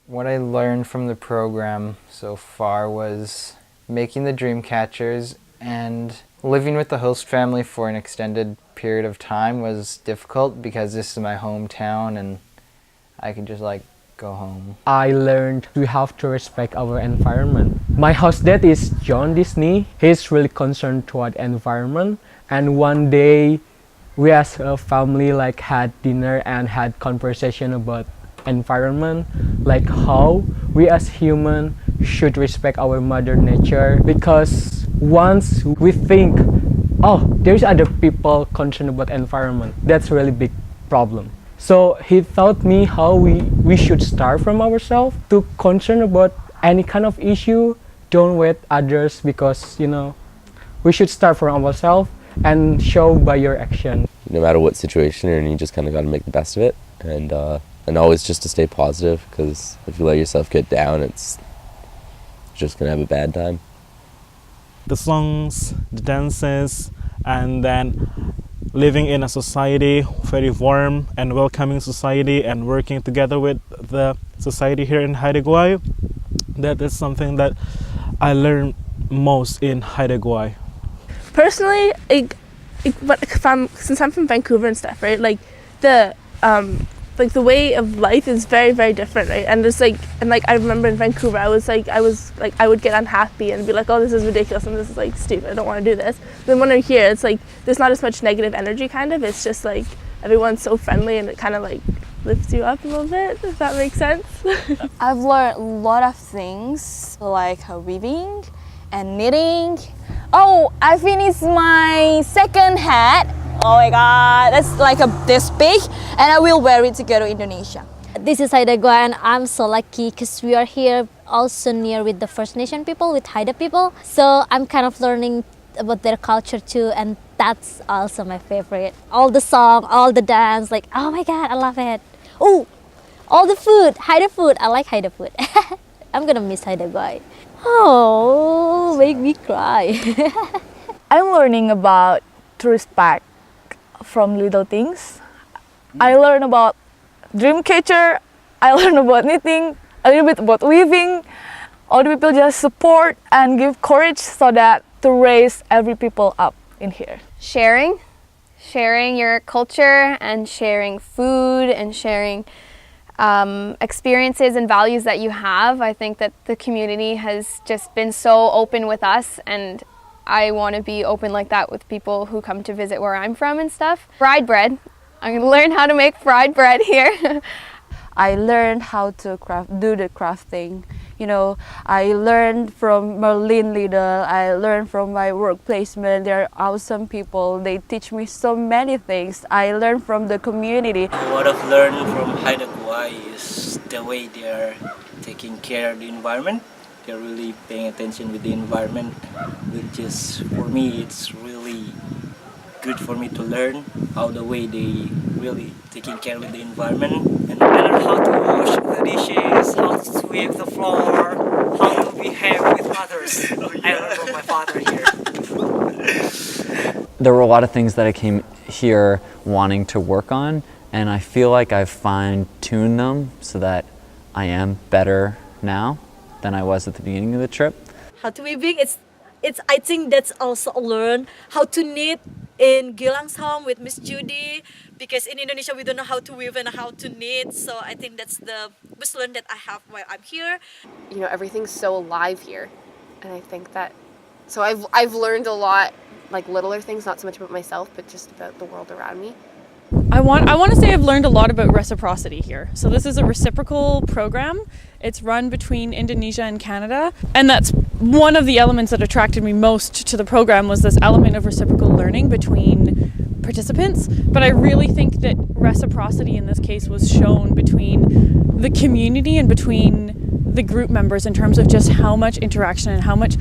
What I learned from the program so far was making the dream catchers, and living with the host family for an extended period of time was difficult because this is my hometown and I can just go home. I learned we have to respect our environment. My host dad is John Disney. He's really concerned toward environment, and one day we as a family had dinner and had conversation about environment, like how we as human should respect our mother nature, because once we think, oh, there's other people concerned about environment, that's a really big problem. So he taught me how we should start from ourselves to concern about any kind of issue. Don't wait others, because we should start from ourselves and show by your action. No matter what situation you're in, you just kind of got to make the best of it, and always just to stay positive, because if you let yourself get down, it's just gonna have a bad time. The songs, the dances, and then living in a society, very warm and welcoming society, and working together with the society here in Haida Gwaii. That is something that I learned most in Haida Gwaii. Personally, since I'm from Vancouver and stuff, right? The way of life is very, very different, right? And it's I remember in Vancouver, I would get unhappy and be like, oh, this is ridiculous and this is stupid. I don't want to do this. Then when I'm here, it's there's not as much negative energy. Kind of, it's just everyone's so friendly and it kind of lifts you up a little bit. If that makes sense. I've learned a lot of things like weaving and knitting. Oh, I finished my second hat. Oh my god, that's this big, and I will wear it to go to Indonesia. This is Haida Gwaii, and I'm so lucky because we are here also near with the First Nation people, with Haida people. So I'm kind of learning about their culture too, and that's also my favorite. All the song, all the dance, oh my god, I love it. Oh, all the food, Haida food, I like Haida food. I'm gonna miss Haida Gwaii. Oh, make me cry. I'm learning about to respect from little things. I learn about dream catcher, I learn about knitting, a little bit about weaving. All the people just support and give courage so that to raise every people up in here. Sharing your culture and sharing food and sharing experiences and values that you have. I think that the community has just been so open with us, and I want to be open like that with people who come to visit where I'm from and stuff. Fried bread. I'm going to learn how to make fried bread here. I learned how to do the crafting. I learned from Merlin leader. I learned from my work placement. They're awesome people. They teach me so many things. I learned from the community. What I've learned from Haida Gwaii is the way they are taking care of the environment. They're really paying attention with the environment, which is, for me, it's really good for me to learn how the way they really taking care with the environment. And I learned how to wash the dishes, how to sweep the floor, how to behave with others. I learned from my father here. There were a lot of things that I came here wanting to work on, and I feel like I've fine-tuned them so that I am better now than I was at the beginning of the trip. How to weaving, I think that's also learn how to knit in Gilang's home with Miss Judy, because in Indonesia we don't know how to weave and how to knit. So I think that's the best learn that I have while I'm here. Everything's so alive here, and I think that I've learned a lot, littler things, not so much about myself, but just about the world around me. I want to say I've learned a lot about reciprocity here. So this is a reciprocal program. It's run between Indonesia and Canada, and that's one of the elements that attracted me most to the program, was this element of reciprocal learning between participants. But I really think that reciprocity in this case was shown between the community and between the group members, in terms of just how much interaction and how much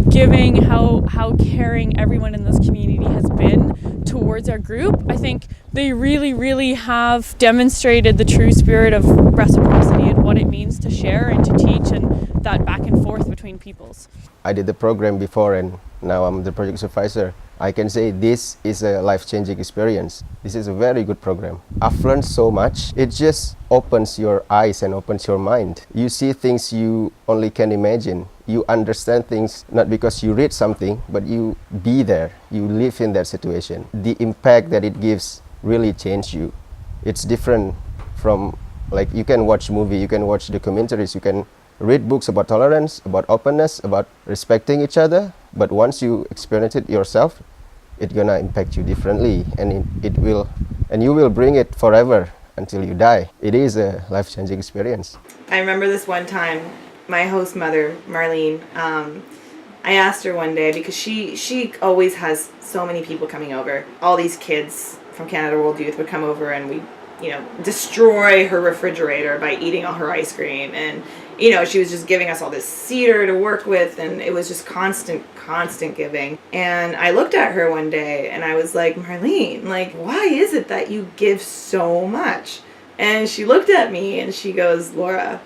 giving, how caring everyone in this community has been towards our group. I think they really, really have demonstrated the true spirit of reciprocity and what it means to share and to teach, and that back and forth between peoples. I did the program before and now I'm the project supervisor. I can say this is a life-changing experience. This is a very good program. I've learned so much. It just opens your eyes and opens your mind. You see things you only can imagine. You understand things not because you read something, but you be there. You live in that situation. The impact that it gives really change you. It's different from, like, you can watch movie, you can watch documentaries, you can read books about tolerance, about openness, about respecting each other, but once you experience it yourself, it's gonna impact you differently, and it will, and you will bring it forever until you die. It is a life-changing experience. I remember this one time, my host mother, Marlene, I asked her one day, because she always has so many people coming over. All these kids from Canada World Youth would come over and we, destroy her refrigerator by eating all her ice cream, and she was just giving us all this cedar to work with, and it was just constant giving. And I looked at her one day and I was like, Marlene, like, why is it that you give so much? And she looked at me and she goes, Laura,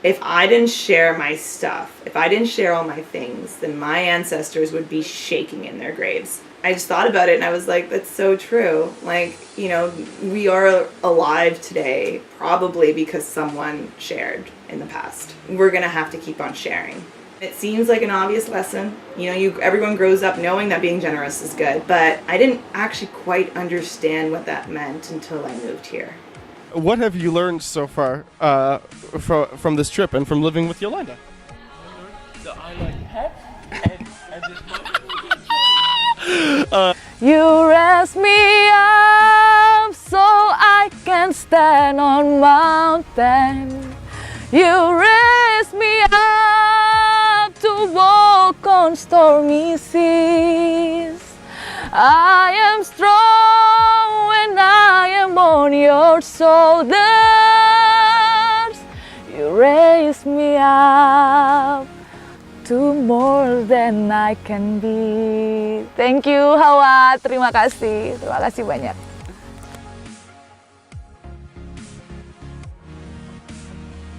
if I didn't share my stuff, if I didn't share all my things, then my ancestors would be shaking in their graves. I just thought about it and I was like, that's so true. Like, we are alive today probably because someone shared in the past. We're gonna have to keep on sharing. It seems like an obvious lesson. Everyone grows up knowing that being generous is good, but I didn't actually quite understand what that meant until I moved here. What have you learned so far from this trip and from living with Yolanda? So I like pets and this You raise me up so I can stand on mountain. You raise me up to walk on stormy seas. I am strong when I am on your shoulders. You raise me up to more than I can be. Thank you, Hawa. Terima kasih banyak.